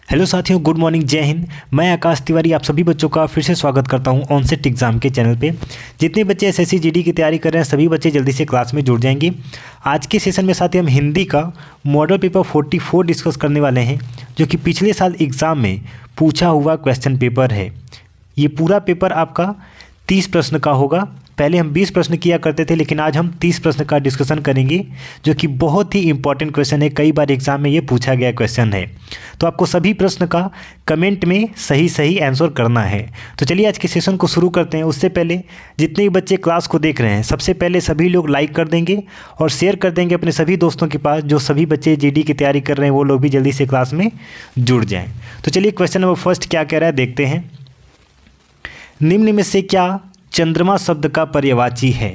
Hello साथियों, good morning, जय हिंद। मैं आकाश तिवारी आप सभी बच्चों का फिर से स्वागत करता हूं ऑनसेट एग्ज़ाम के चैनल पे। जितने बच्चे एसएससी जीडी की तैयारी कर रहे हैं सभी बच्चे जल्दी से क्लास में जुड़ जाएंगे। आज के सेशन में साथियों हम हिंदी का मॉडल पेपर 44 डिस्कस करने वाले हैं, जो कि पिछले साल एग्ज़ाम में पूछा हुआ क्वेश्चन पेपर है। ये पूरा पेपर आपका 30 प्रश्न का होगा। पहले हम 20 प्रश्न किया करते थे, लेकिन आज हम 30 प्रश्न का डिस्कशन करेंगे, जो कि बहुत ही इंपॉर्टेंट क्वेश्चन है। कई बार एग्जाम में ये पूछा गया क्वेश्चन है, तो आपको सभी प्रश्न का कमेंट में सही सही आंसर करना है। तो चलिए आज के सेशन को शुरू करते हैं। उससे पहले जितने भी बच्चे क्लास को देख रहे हैं, सबसे पहले सभी लोग लाइक कर देंगे और शेयर कर देंगे अपने सभी दोस्तों के पास। जो सभी बच्चे जीडी की तैयारी कर रहे हैं वो लोग भी जल्दी से क्लास में जुड़ जाएँ। तो चलिए क्वेश्चन नंबर फर्स्ट क्या कह रहा है देखते हैं। निम्न में से क्या चंद्रमा शब्द का पर्यायवाची है?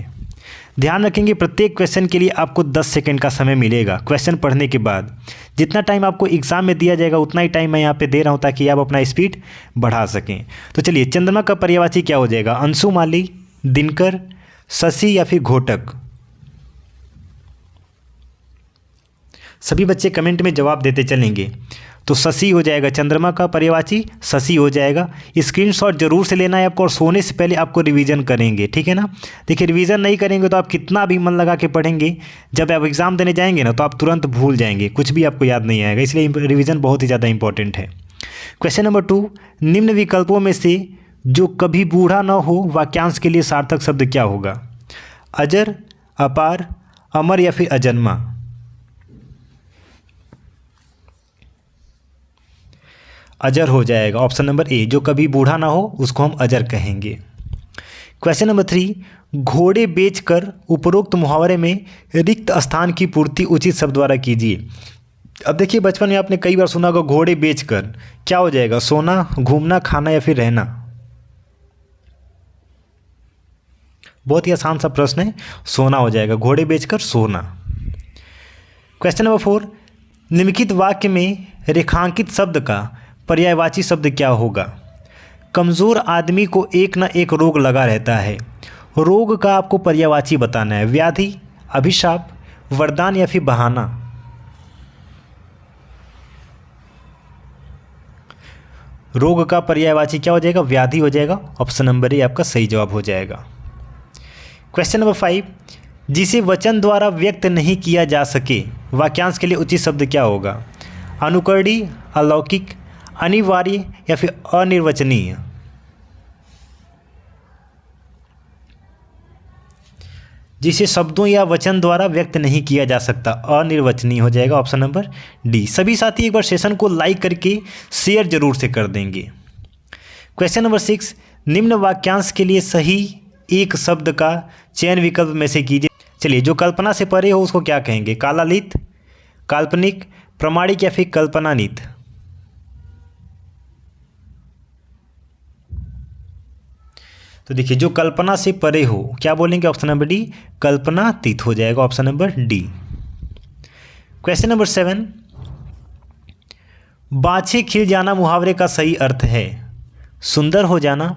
ध्यान रखेंगे प्रत्येक क्वेश्चन के लिए आपको 10 सेकंड का समय मिलेगा। क्वेश्चन पढ़ने के बाद जितना टाइम आपको एग्जाम में दिया जाएगा उतना ही टाइम मैं यहाँ पे दे रहा हूँ, ताकि आप अपना स्पीड बढ़ा सकें। तो चलिए, चंद्रमा का पर्यायवाची क्या हो जाएगा? अंशुमाली, दिनकर, शशि या फिर घोटक? सभी बच्चे कमेंट में जवाब देते चलेंगे। तो शशि हो जाएगा, चंद्रमा का पर्यायवाची शशि हो जाएगा। स्क्रीनशॉट जरूर से लेना है आपको, और सोने से पहले आपको रिवीजन करेंगे, ठीक है ना। देखिए, रिवीजन नहीं करेंगे तो आप कितना भी मन लगा के पढ़ेंगे, जब आप एग्ज़ाम देने जाएंगे ना तो आप तुरंत भूल जाएंगे, कुछ भी आपको याद नहीं आएगा। इसलिए रिवीजन बहुत ही ज़्यादा इंपॉर्टेंट है। क्वेश्चन नंबर 2, निम्न विकल्पों में से जो कभी बूढ़ा न हो वाक्यांश के लिए सार्थक शब्द क्या होगा? अजर, अपार, अमर या फिर अजन्मा? अजर हो जाएगा, ऑप्शन नंबर ए। जो कभी बूढ़ा ना हो उसको हम अजर कहेंगे। क्वेश्चन नंबर 3, घोड़े बेचकर उपरोक्त मुहावरे में रिक्त स्थान की पूर्ति उचित शब्द द्वारा कीजिए। अब देखिए, बचपन में आपने कई बार सुना होगा घोड़े बेचकर, क्या हो जाएगा? सोना, घूमना, खाना या फिर रहना? बहुत ही आसान सा प्रश्न है, सोना हो जाएगा। घोड़े बेचकर सोना। क्वेश्चन नंबर 4, निम्नलिखित वाक्य में रेखांकित शब्द का पर्यायवाची शब्द क्या होगा? कमज़ोर आदमी को एक ना एक रोग लगा रहता है। रोग का आपको पर्यायवाची बताना है। व्याधि, अभिशाप, वरदान या फिर बहाना? रोग का पर्यायवाची क्या हो जाएगा? व्याधि हो जाएगा। ऑप्शन नंबर ए आपका सही जवाब हो जाएगा। क्वेश्चन नंबर 5, जिसे वचन द्वारा व्यक्त नहीं किया जा सके वाक्यांश के लिए उचित शब्द क्या होगा? अनुकरणीय, अलौकिक, अनिवार्य या फिर अनिर्वचनीय? जिसे शब्दों या वचन द्वारा व्यक्त नहीं किया जा सकता, अनिर्वचनीय हो जाएगा। Option number D. सभी साथी एक बार सेशन को लाइक करके शेयर जरूर से कर देंगे। क्वेश्चन नंबर 6, निम्न वाक्यांश के लिए सही एक शब्द का चयन विकल्प में से कीजिए। चलिए, जो कल्पना से परे हो उसको क्या कहेंगे? कालातीत, काल्पनिक, प्रामाणिक या फिर कल्पनातीत? तो देखिए, जो कल्पना से परे हो क्या बोलेंगे? ऑप्शन नंबर डी, कल्पनातीत हो जाएगा। Option number D. Question number 7, बाछे खिल जाना मुहावरे का सही अर्थ है? सुंदर हो जाना,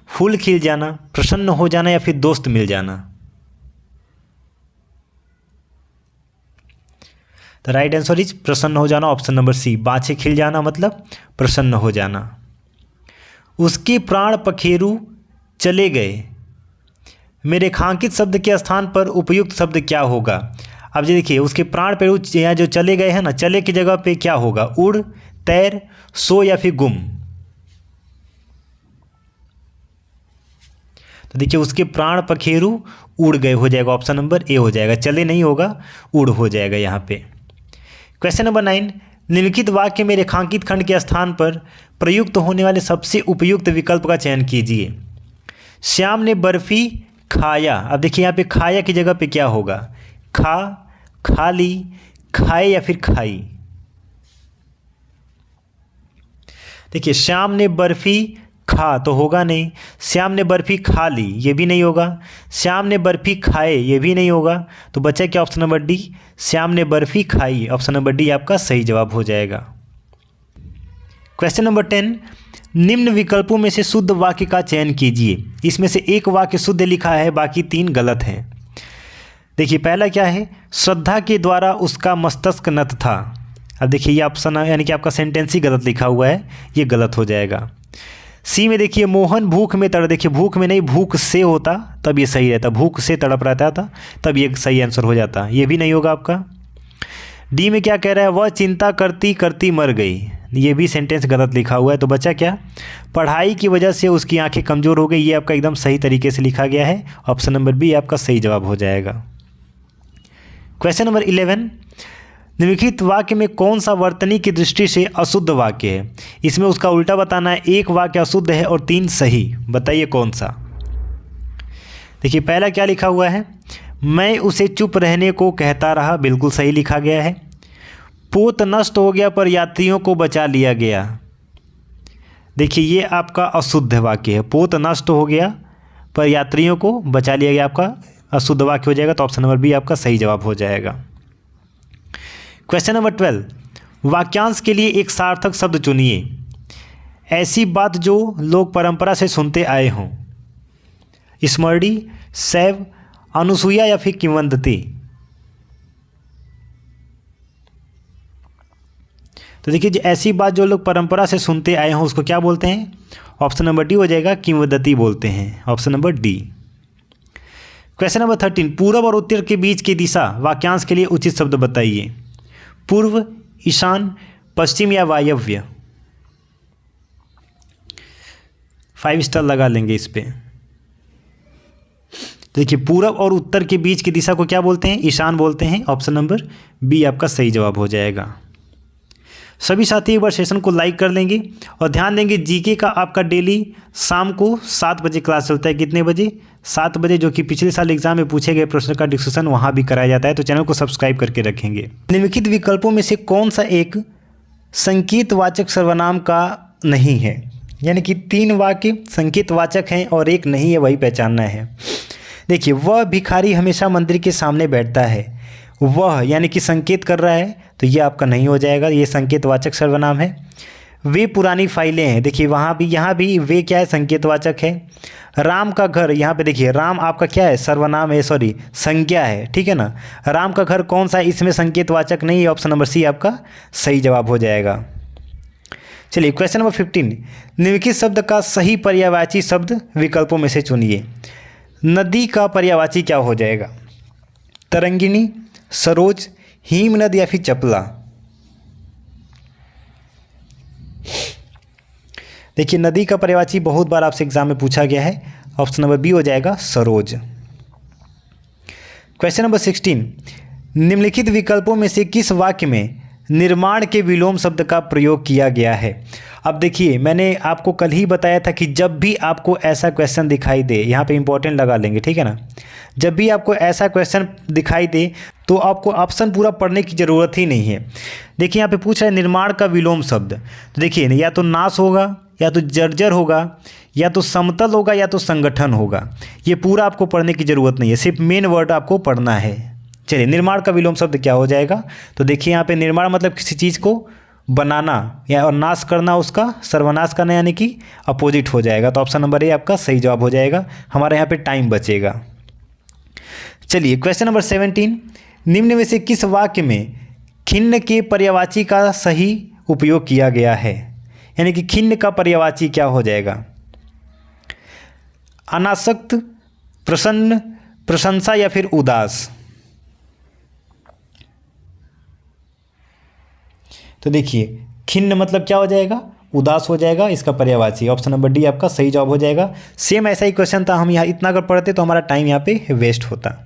फूल खिल जाना, प्रसन्न हो जाना या फिर दोस्त मिल जाना? द राइट आंसर इज प्रसन्न हो जाना। ऑप्शन नंबर सी, बाछे खिल जाना मतलब प्रसन्न हो जाना। उसके प्राण पखेरु चले गए में रेखांकित शब्द के स्थान पर उपयुक्त शब्द क्या होगा? अब ये देखिए, उसके प्राण पे यहाँ जो चले गए हैं ना, चले की जगह पे क्या होगा? उड़, तैर, सो या फिर गुम? तो देखिए, उसके प्राण पखेरु उड़ गए हो जाएगा। ऑप्शन नंबर ए हो जाएगा। चले नहीं होगा, उड़ हो जाएगा यहाँ पे। क्वेश्चन नंबर 9, निम्नलिखित वाक्य में रेखांकित खंड के स्थान पर प्रयुक्त होने वाले सबसे उपयुक्त विकल्प का चयन कीजिए। श्याम ने बर्फी खाया। अब देखिए, यहाँ पे खाया की जगह पे क्या होगा? खा, खाली, खाए या फिर खाई? देखिए, श्याम ने बर्फी खा तो होगा नहीं। श्याम ने बर्फी खा ली, ये भी नहीं होगा। श्याम ने बर्फी खाए, ये भी नहीं होगा। तो बचा क्या? ऑप्शन नंबर डी, श्याम ने बर्फी खाई। ऑप्शन नंबर डी आपका सही जवाब हो जाएगा। क्वेश्चन नंबर 10, निम्न विकल्पों में से शुद्ध वाक्य का चयन कीजिए। इसमें से एक वाक्य शुद्ध लिखा है, बाकी 3 गलत हैं। देखिए, पहला क्या है? श्रद्धा के द्वारा उसका मस्तिष्क नत था। अब देखिए ये ऑप्शन यानी कि आपका सेंटेंस ही गलत लिखा हुआ है, ये गलत हो जाएगा। सी में देखिए मोहन भूख में तड़प, देखिए भूख में नहीं भूख से होता तब ये सही रहता, भूख से तड़प रहता था तब ये सही आंसर हो जाता, ये भी नहीं होगा आपका। डी में क्या कह रहा है, वह चिंता करती करती मर गई, ये भी सेंटेंस गलत लिखा हुआ है। तो बच्चा क्या, पढ़ाई की वजह से उसकी आंखें कमज़ोर हो गई, ये आपका एकदम सही तरीके से लिखा गया है, ऑप्शन नंबर बी आपका सही जवाब हो जाएगा। क्वेश्चन नंबर 11, निम्नलिखित वाक्य में कौन सा वर्तनी की दृष्टि से अशुद्ध वाक्य है। इसमें उसका उल्टा बताना है, एक वाक्य अशुद्ध है और 3 सही, बताइए कौन सा। देखिए पहला क्या लिखा हुआ है, मैं उसे चुप रहने को कहता रहा, बिल्कुल सही लिखा गया है। पोत नष्ट हो गया पर यात्रियों को बचा लिया गया, देखिए ये आपका अशुद्ध वाक्य है, पोत नष्ट हो गया पर यात्रियों को बचा लिया गया, आपका अशुद्ध वाक्य हो जाएगा, तो ऑप्शन नंबर बी आपका सही जवाब हो जाएगा। क्वेश्चन नंबर 12, वाक्यांश के लिए एक सार्थक शब्द चुनिए। ऐसी बात जो लोग परंपरा से सुनते आए हों, स्मृति, शैव, अनुसूया या फिर किंवदंती। तो देखिए ऐसी बात जो लोग परंपरा से सुनते आए हों उसको क्या बोलते हैं, ऑप्शन नंबर डी हो जाएगा, किंवदंती बोलते हैं, option number D. Question number 13, पूर्व और उत्तर के बीच की दिशा वाक्यांश के लिए उचित शब्द बताइए। पूर्व, ईशान, पश्चिम या वायव्य। 5 स्टार लगा लेंगे इस पे। देखिए पूर्व और उत्तर के बीच की दिशा को क्या बोलते हैं, ईशान बोलते हैं, ऑप्शन नंबर बी आपका सही जवाब हो जाएगा। सभी साथी एक बार सेशन को लाइक कर लेंगे और ध्यान देंगे जीके का आपका डेली शाम को 7 बजे क्लास चलता है, कितने बजे, 7 बजे, जो कि पिछले साल एग्जाम में पूछे गए प्रश्न का डिस्कशन वहाँ भी कराया जाता है, तो चैनल को सब्सक्राइब करके रखेंगे। निम्नलिखित विकल्पों में से कौन सा एक संकेतवाचक सर्वनाम का नहीं है, यानी कि 3 वाक्य संकेतवाचक हैं और एक नहीं है, वही पहचानना है। देखिए वह भिखारी हमेशा मंदिर के सामने बैठता है, वह यानी कि संकेत कर रहा है, तो ये आपका नहीं हो जाएगा, ये संकेतवाचक सर्वनाम है। वे पुरानी फाइलें हैं, देखिए वहाँ भी यहाँ भी वे क्या है, संकेतवाचक है। राम का घर, यहाँ पे देखिए राम आपका क्या है, सर्वनाम है, सॉरी संज्ञा है, ठीक है ना। राम का घर कौन सा है, इसमें संकेतवाचक नहीं है, ऑप्शन नंबर सी आपका सही जवाब हो जाएगा। चलिए क्वेश्चन नंबर 15, निम्नलिखित शब्द का सही पर्यायवाची शब्द विकल्पों में से चुनिए। नदी का पर्यायवाची क्या हो जाएगा, तरंगिणी, सरोज, हिमनद या फिर चपला। देखिए नदी का पर्यायवाची बहुत बार आपसे एग्जाम में पूछा गया है, ऑप्शन नंबर बी हो जाएगा सरोज। क्वेश्चन नंबर 16, निम्नलिखित विकल्पों में से किस वाक्य में निर्माण के विलोम शब्द का प्रयोग किया गया है। अब देखिए मैंने आपको कल ही बताया था कि जब भी आपको ऐसा क्वेश्चन दिखाई दे, यहाँ पे इंपॉर्टेंट लगा लेंगे, ठीक है ना, जब भी आपको ऐसा क्वेश्चन दिखाई दे तो आपको ऑप्शन पूरा पढ़ने की ज़रूरत ही नहीं है। देखिए यहाँ पे पूछ रहा है निर्माण का विलोम शब्द, तो देखिए या तो नाश होगा, या तो जर्जर होगा, या तो समतल होगा, या तो संगठन होगा। ये पूरा आपको पढ़ने की ज़रूरत नहीं है, सिर्फ मेन वर्ड आपको पढ़ना है। चलिए निर्माण का विलोम शब्द क्या हो जाएगा, तो देखिए यहाँ पे निर्माण मतलब किसी चीज़ को बनाना या और नाश करना, उसका सर्वनाश करना, यानी कि अपोजिट हो जाएगा, तो ऑप्शन नंबर ए आपका सही जवाब हो जाएगा। हमारे यहाँ पे टाइम बचेगा। चलिए क्वेश्चन नंबर 17, निम्न में से किस वाक्य में खिन्न के पर्यायवाची का सही उपयोग किया गया है, यानी कि खिन्न का पर्यायवाची क्या हो जाएगा, अनासक्त, प्रसन्न, प्रशंसा या फिर उदास। तो देखिए खिन्न मतलब क्या हो जाएगा, उदास हो जाएगा, इसका पर्यायवाची, ऑप्शन नंबर डी आपका सही जवाब हो जाएगा। सेम ऐसा ही क्वेश्चन था, हम यहाँ इतना अगर पढ़ते तो हमारा टाइम यहाँ पे वेस्ट होता।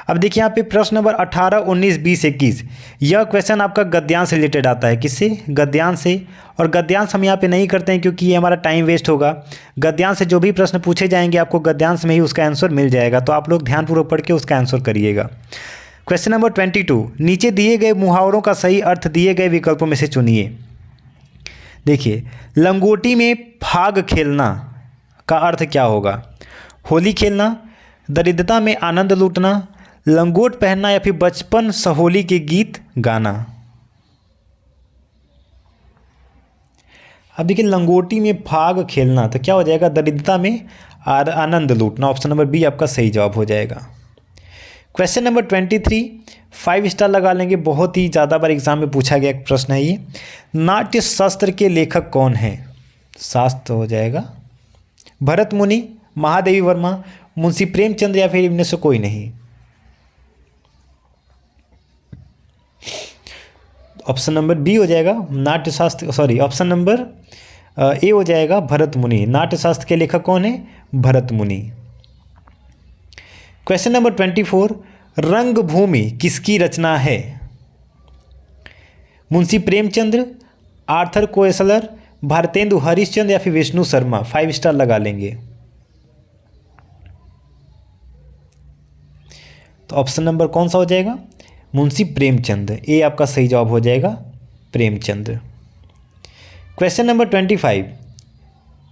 अब देखिए यहाँ पे प्रश्न नंबर 18, 19, 20, 21, यह क्वेश्चन आपका गद्यांश से रिलेटेड आता है, किससे, गद्यांश से। और गद्यांश हम यहाँ पे नहीं करते हैं क्योंकि ये हमारा टाइम वेस्ट होगा। गद्यांश से जो भी प्रश्न पूछे जाएंगे आपको गद्यांश में ही उसका आंसर मिल जाएगा, तो आप लोग ध्यानपूर्वक पढ़ के उसका आंसर करिएगा। क्वेश्चन नंबर 22, नीचे दिए गए मुहावरों का सही अर्थ दिए गए विकल्पों में से चुनिए। देखिए लंगोटी में फाग खेलना का अर्थ क्या होगा, होली खेलना, दरिद्रता में आनंद लूटना, लंगोट पहनना या फिर बचपन सहोली के गीत गाना। अब देखिए लंगोटी में फाग खेलना तो क्या हो जाएगा, दरिद्रता में आनंद लूटना, ऑप्शन नंबर बी आपका सही जवाब हो जाएगा। क्वेश्चन नंबर 23, 5 स्टार लगा लेंगे, बहुत ही ज़्यादा बार एग्जाम में पूछा गया एक प्रश्न है ये। नाट्य शास्त्र के लेखक कौन है? शास्त्र हो जाएगा भरत मुनि, महादेवी वर्मा, मुंशी प्रेमचंद या फिर इनमें से कोई नहीं। ऑप्शन नंबर बी हो जाएगा नाट्य शास्त्र, सॉरी ऑप्शन नंबर ए हो जाएगा भरत मुनि। नाट्य शास्त्र के लेखक कौन है? भरत मुनि। क्वेश्चन नंबर 24, रंगभूमि किसकी रचना है? मुंशी प्रेमचंद्र, आर्थर कोएसलर, भारतेंदु हरिश्चंद्र या फिर विष्णु शर्मा। 5 स्टार लगा लेंगे। तो ऑप्शन नंबर कौन सा हो जाएगा? मुंशी प्रेमचंद। ए आपका सही जवाब हो जाएगा, प्रेमचंद। क्वेश्चन नंबर 25,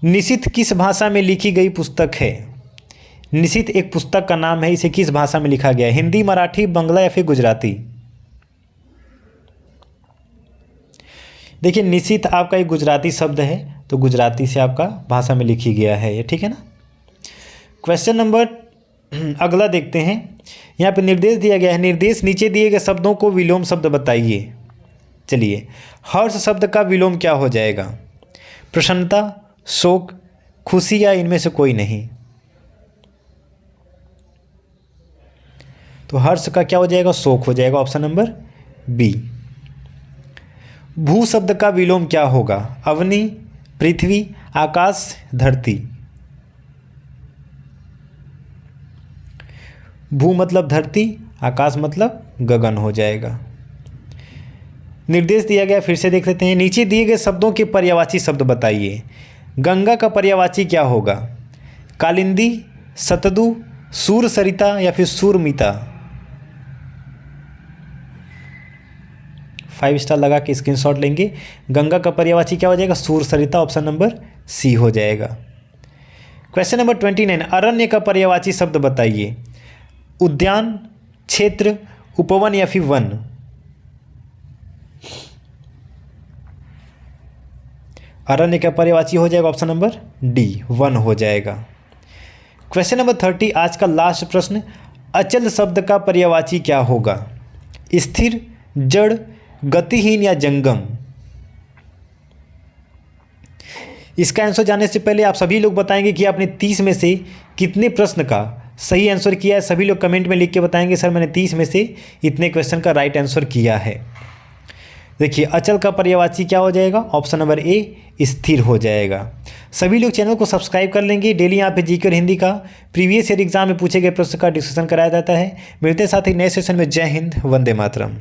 निशित किस भाषा में लिखी गई पुस्तक है? निशित एक पुस्तक का नाम है, इसे किस भाषा में लिखा गया है? हिंदी, मराठी, बांग्ला या फिर गुजराती? देखिए निशित आपका एक गुजराती शब्द है, तो गुजराती से आपका भाषा में लिखी गया है ये, ठीक है ना। क्वेश्चन नंबर अगला देखते हैं। यहाँ पे निर्देश दिया गया है, निर्देश नीचे दिए गए शब्दों को विलोम शब्द बताइए। चलिए, हर्ष शब्द का विलोम क्या हो जाएगा? प्रसन्नता, शोक, खुशी या इनमें से कोई नहीं? तो हर्ष का क्या हो जाएगा? शोक हो जाएगा, ऑप्शन नंबर बी। भू शब्द का विलोम क्या होगा? अवनी, पृथ्वी, आकाश, धरती। भू मतलब धरती, आकाश मतलब गगन हो जाएगा। निर्देश दिया गया, फिर से देख लेते हैं। नीचे दिए गए शब्दों के पर्यायवाची शब्द बताइए। गंगा का पर्यायवाची क्या होगा? कालिंदी, सतदु, सूर सरिता या फिर सूरमिता? 5 स्टार लगा के स्क्रीनशॉट लेंगे। गंगा का पर्यायवाची क्या हो जाएगा? सूर सरिता, ऑप्शन नंबर सी हो जाएगा। क्वेश्चन नंबर 29, अरण्य का पर्यायवाची शब्द बताइए। उद्यान, क्षेत्र, उपवन या फिर वन? अरण्य का पर्यायवाची हो जाएगा ऑप्शन नंबर डी, वन हो जाएगा। क्वेश्चन नंबर 30, आज का लास्ट प्रश्न। अचल शब्द का पर्यायवाची क्या होगा? स्थिर, जड़, गतिहीन या जंगम? इसका आंसर जानने से पहले आप सभी लोग बताएंगे कि आपने 30 में से कितने प्रश्न का सही आंसर किया है। सभी लोग कमेंट में लिख के बताएंगे सर मैंने 30 में से इतने क्वेश्चन का राइट आंसर किया है। देखिए, अचल का पर्यायवाची क्या हो जाएगा? ऑप्शन नंबर ए, स्थिर हो जाएगा। सभी लोग चैनल को सब्सक्राइब कर लेंगे। डेली यहाँ पे जीके और हिंदी का प्रीवियस ईयर एग्जाम में पूछे गए प्रश्न का डिस्कशन कराया जाता है। मिलते हैं साथ ही नए सेशन में। जय हिंद, वंदे मातरम।